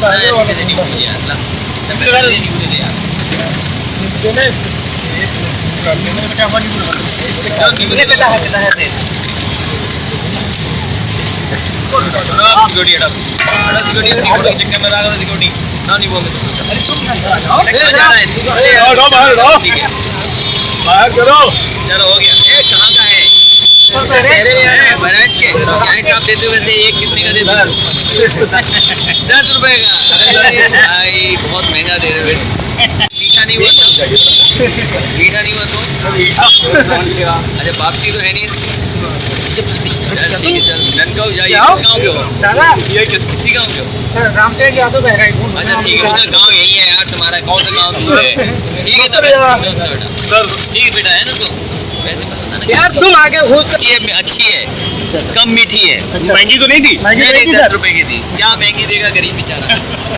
ऐसे देनी मुझे यार ला मैं देनी मुझे यार कितना है दे सिक्योरिटी अड़ा सिक्योरिटी चक्कर में लगा सिक्योरिटी ना नहीं वो मैं अरे तुम जा रहा है ठीक है बाहर करो चलो हो गया ए कहाँ का है महाराज के क्या हिसाब देते हो वैसे एक कितने का देते हो 10 रुपए का भाई बहुत महंगा दे रहे हो मीठा नहीं हुआ तो मीठा नहीं हुआ तो अच्छा वापसी तो है नहीं इसकी चल ठीक है चल ननगांव जाइए किस गाँव के हो ये किसी गाँव के हो रामटेक यादव बहराइच अच्छा ठीक है उधर गाँव यही है यार तुम्हारा कौन सा गाँव दूर है ठीक है तब बेटा ठीक है बेटा है ना तो वैसे पसंद है ना यार तुम आगे घुस कर ये अच्छी है कम मीठी है महंगी तो नहीं थी? नहीं 10 रुपए की थी क्या महंगी देगा गरीब बेचारा